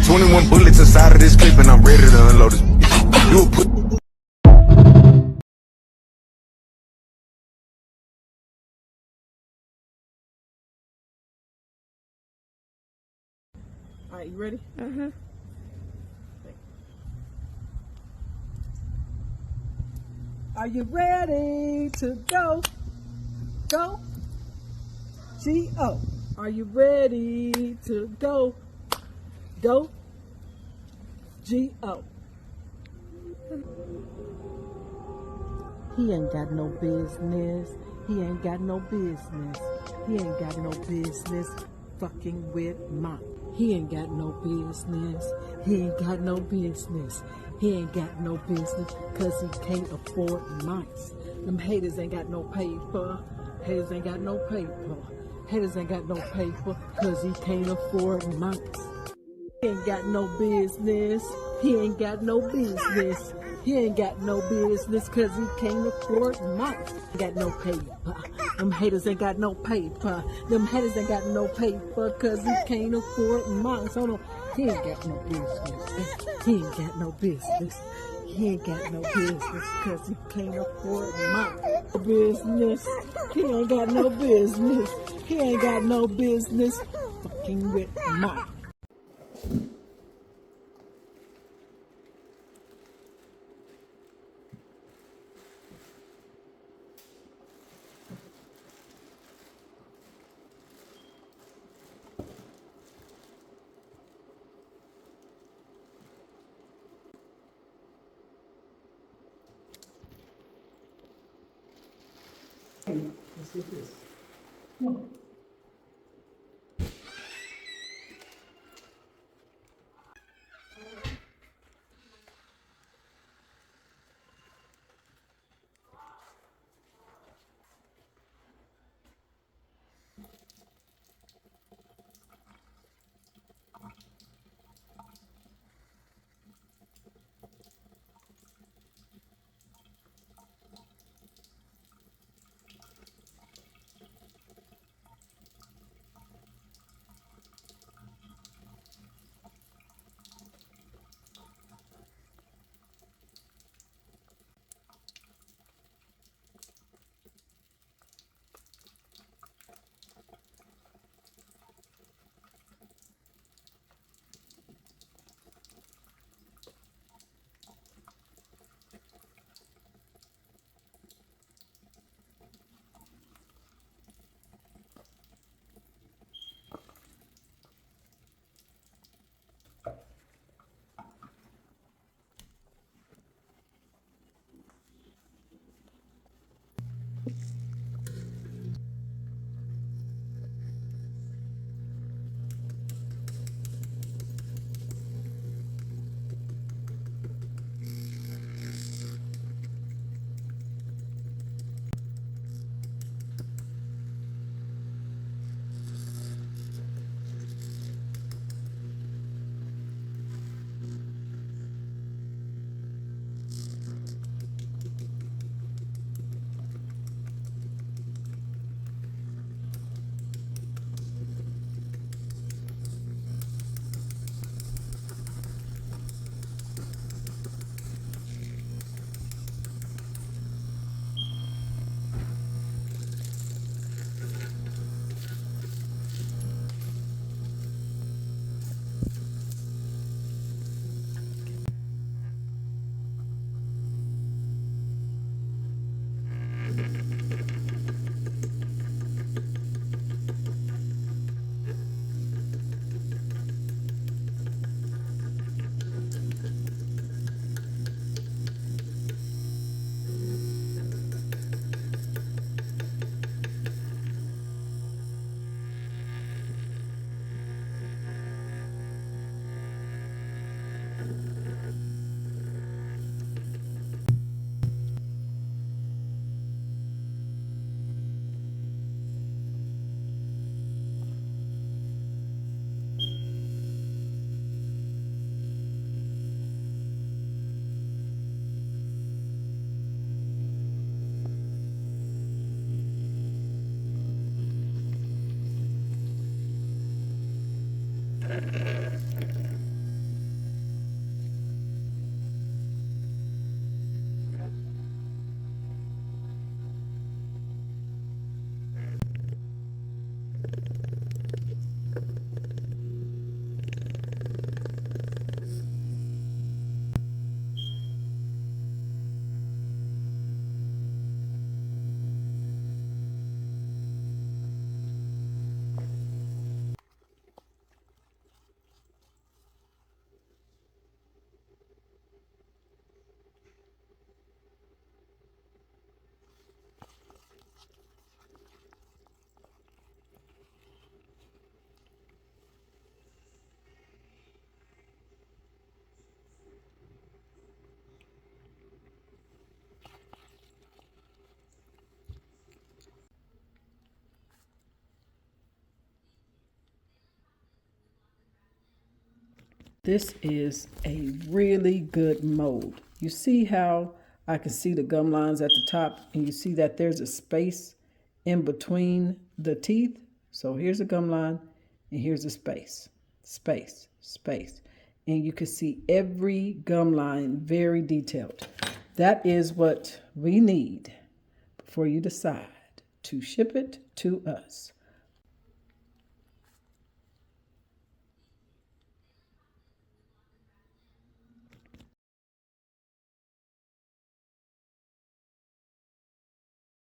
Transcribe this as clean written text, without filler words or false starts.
got 21 bullets inside of this clip and I'm ready to unload this bitch. You a put. All right, you ready? Are you ready to go? Go? G-O. Are you ready to go? Go? G-O. He ain't got no business. He ain't got no business. He ain't got no business fucking with mine. He ain't got no business. He ain't got no business. He ain't got no business cause he can't afford mice. Them haters ain't got no paper. Haters ain't got no paper. Haters ain't got no paper cause he can't afford mice. He ain't got no business. He ain't got no business. He ain't got no business cause he can't afford mice. Got no paper. Them haters ain't got no paper. Them haters ain't got no paper cause he can't afford mice. Oh no, he ain't got no business. He ain't got no business. He ain't got no business cause he can't afford mice. Business. He ain't got no business. He ain't got no business fucking with mice. Let's get this. Come on. This is a really good mold. You see how I can see the gum lines at the top, and you see that there's a space in between the teeth. So here's a gum line, and here's a space, space, space. And you can see every gum line very detailed. That is what we need before you decide to ship it to us.